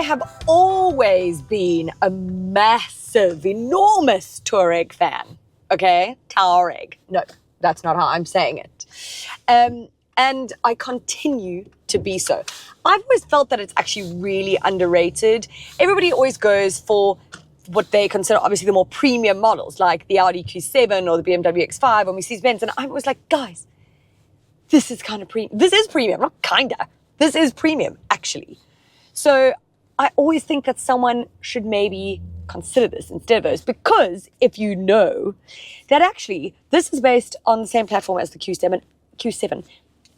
have always been a massive, enormous Touareg fan. Okay? Touareg. No, that's not how I'm saying it. And I continue to be so. I've always felt that it's actually really underrated. Everybody always goes for what they consider obviously the more premium models, like the Audi Q7 or the BMW X5 or Mercedes-Benz. And I'm always like, guys, this is kind of premium. This is premium, not kinda. This is premium, actually. So I always think that someone should maybe consider this instead of those, because if you know that actually this is based on the same platform as the Q7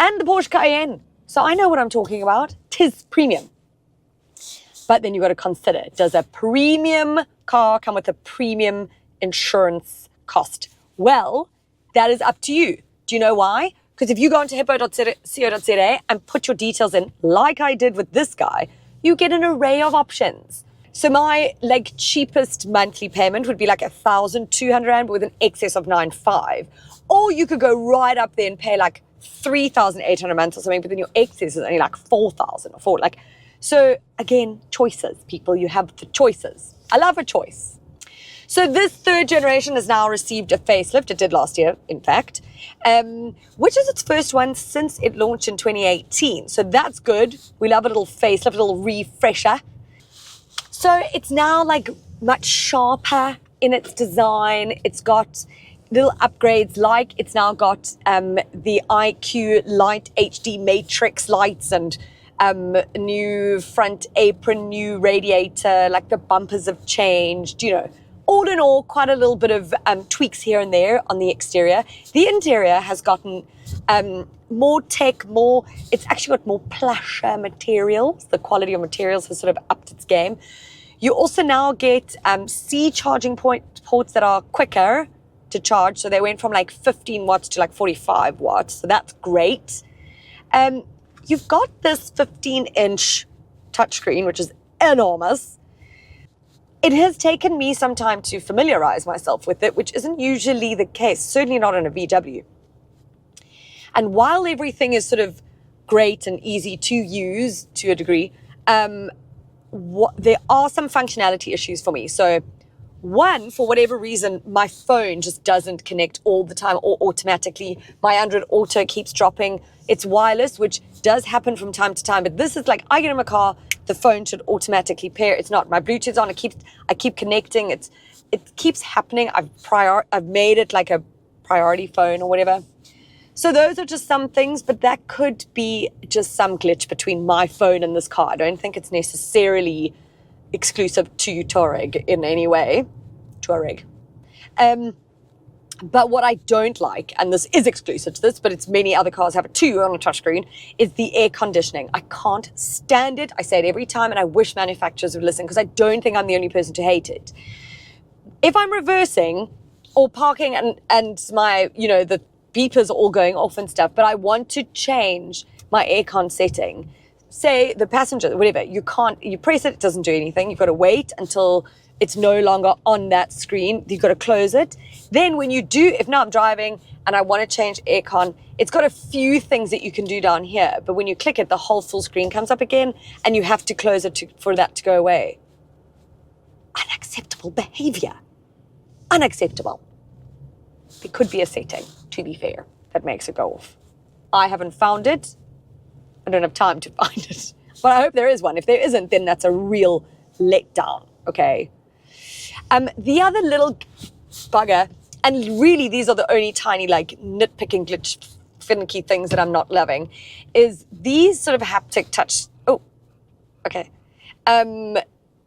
and the Porsche Cayenne. So I know what I'm talking about. 'Tis premium. But then you've got to consider, does a premium car come with a premium insurance cost? Well, that is up to you. Do you know why? Because if you go onto hippo.co.za and put your details in, like I did with this guy, you get an array of options. So my cheapest monthly payment would be like 1,200 Rand, but with an excess of 9,500. Or you could go right up there and pay like 3,800 a month or something, but then your excess is only like 4,000 or 4. So again, choices, people. You have the choices. I love a choice. So this third generation has now received a facelift. It did last year, in fact, which is its first one since it launched in 2018. So that's good. We love a little facelift, a little refresher. So it's now like much sharper in its design. It's got little upgrades, like it's now got the IQ Light HD Matrix lights and new front apron, new radiator, like the bumpers have changed, all in all, quite a little bit of tweaks here and there on the exterior. The interior has gotten more tech, it's actually got more plusher materials. The quality of materials has sort of upped its game. You also now get C charging ports that are quicker to charge. So they went from like 15 watts to like 45 watts. So that's great. You've got this 15-inch touchscreen, which is enormous. It has taken me some time to familiarize myself with it, which isn't usually the case, certainly not in a VW. And while everything is sort of great and easy to use to a degree, there are some functionality issues for me. So one, for whatever reason, my phone just doesn't connect all the time or automatically. My Android Auto keeps dropping. It's wireless, which does happen from time to time. But this is like, I get in my car, the phone should automatically pair. It's not. My Bluetooth's on. I keep connecting. It keeps happening. I've made it like a priority phone or whatever. So those are just some things, but that could be just some glitch between my phone and this car. I don't think it's necessarily exclusive to Touareg in any way. Touareg. But what I don't like, and this is exclusive to this, but it's many other cars have it too on a touchscreen, is the air conditioning. I can't stand it. I say it every time, and I wish manufacturers would listen, because I don't think I'm the only person to hate it. If I'm reversing or parking and my, the beepers are all going off and stuff, but I want to change my aircon setting, say the passenger, whatever, you press it, it doesn't do anything. You've got to wait until it's no longer on that screen. You've got to close it. Then when you do, if now I'm driving and I want to change aircon, it's got a few things that you can do down here. But when you click it, the whole full screen comes up again and you have to close it for that to go away. Unacceptable behavior. Unacceptable. There could be a setting, to be fair, that makes it go off. I haven't found it. I don't have time to find it. But I hope there is one. If there isn't, then that's a real letdown, okay? The other little bugger, and really these are the only tiny nitpicking glitch finicky things that I'm not loving, is these sort of haptic touch,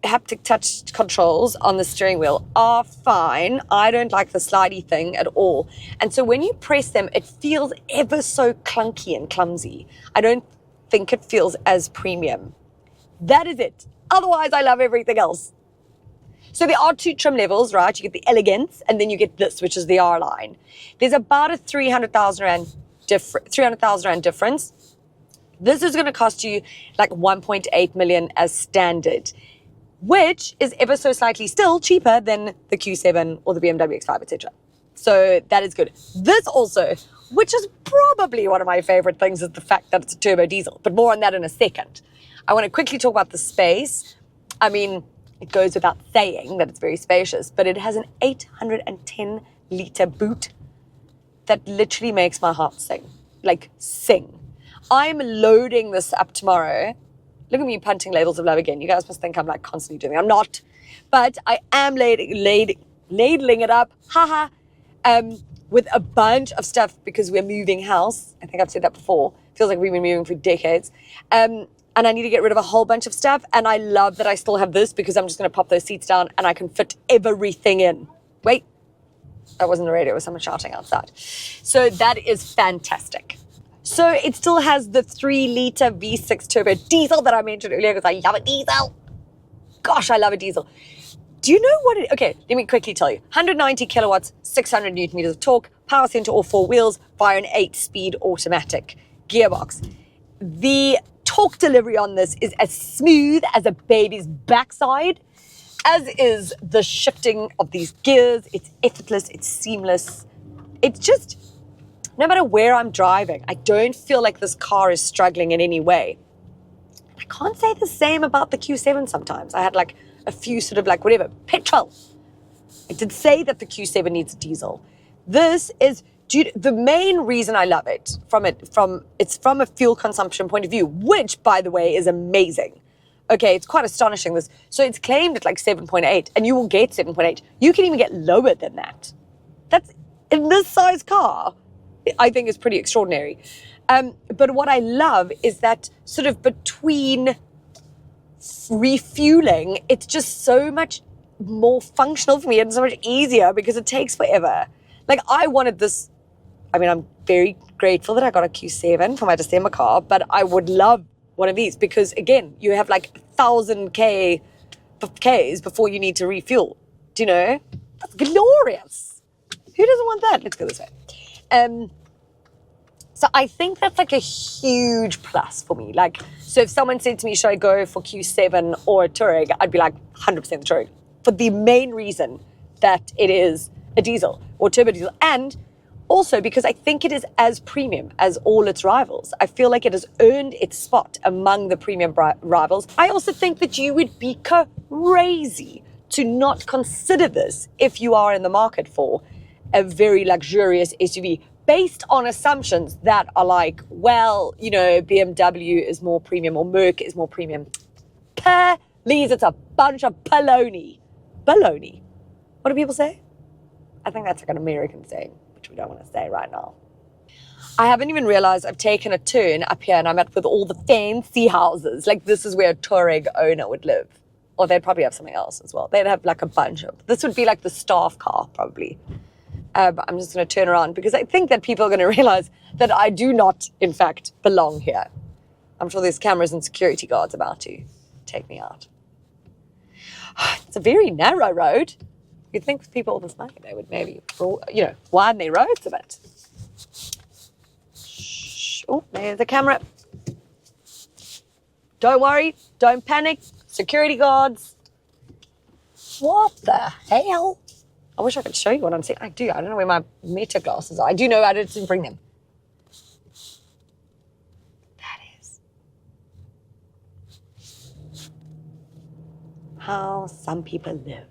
haptic touch controls on the steering wheel are fine. I don't like the slidey thing at all. And so when you press them, it feels ever so clunky and clumsy. I don't think it feels as premium. That is it. Otherwise, I love everything else. So there are two trim levels, right? You get the elegance, and then you get this, which is the R line. There's about a 300,000 Rand difference. This is going to cost you like 1.8 million as standard, which is ever so slightly still cheaper than the Q7 or the BMW X5, etc. So that is good. This also, which is probably one of my favorite things, is the fact that it's a turbo diesel, but more on that in a second. I want to quickly talk about the space. I mean, it goes without saying that it's very spacious, but it has an 810-litre boot that literally makes my heart sing. Like, sing. I'm loading this up tomorrow. Look at me punting ladles of love again. You guys must think I'm like constantly doing it. I'm not. But I am ladling it up, with a bunch of stuff because we're moving house. I think I've said that before. Feels like we've been moving for decades. And I need to get rid of a whole bunch of stuff. And I love that I still have this because I'm just going to pop those seats down and I can fit everything in. Wait, that wasn't the radio. It was someone shouting outside. So that is fantastic. So it still has the 3-litre V6 turbo diesel that I mentioned earlier because I love a diesel. Gosh, I love a diesel. Do you know what it... Okay, let me quickly tell you. 190 kilowatts, 600 newton meters of torque, power center all 4 wheels via an 8-speed automatic gearbox. The torque delivery on this is as smooth as a baby's backside, as is the shifting of these gears. It's effortless, it's seamless. It's just... No matter where I'm driving, I don't feel like this car is struggling in any way. I can't say the same about the Q7 sometimes. I had like a few sort of like whatever, petrol. I did say that the Q7 needs a diesel. This is the main reason I love it it's from a fuel consumption point of view, which by the way is amazing. Okay, it's quite astonishing this. So it's claimed at like 7.8 and you will get 7.8. You can even get lower than that. That's in this size car. I think is pretty extraordinary. But what I love is that sort of between refueling, it's just so much more functional for me and so much easier because it takes forever. Like I wanted this, I mean, I'm very grateful that I got a Q7 for my December car, but I would love one of these because again, you have like 1,000 Ks before you need to refuel. Do you know? That's glorious. Who doesn't want that? Let's go this way. So I think that's like a huge plus for me. Like, so if someone said to me, should I go for Q7 or a Touareg? I'd be like 100% the Touareg for the main reason that it is a diesel or turbo diesel. And also because I think it is as premium as all its rivals. I feel like it has earned its spot among the premium rivals. I also think that you would be crazy to not consider this if you are in the market for a very luxurious SUV based on assumptions that are like, well, you know, BMW is more premium or Merc is more premium. Please, it's a bunch of baloney. Baloney. What do people say? I think that's like an American saying, which we don't want to say right now. I haven't even realized I've taken a turn up here and I'm at with all the fancy houses. Like this is where a Touareg owner would live. Or they'd probably have something else as well. They'd have like a bunch of, this would be like the staff car probably. But I'm just going to turn around because I think that people are going to realize that I do not, in fact, belong here. I'm sure there's cameras and security guards about to take me out. It's a very narrow road. You'd think with people all this money, they would maybe, you know, widen their roads a bit. Shh. Oh, there's the camera. Don't worry. Don't panic. Security guards. What the hell? I wish I could show you what I'm seeing. I do. I don't know where my meta glasses are. I do know I didn't bring them. That is how some people live.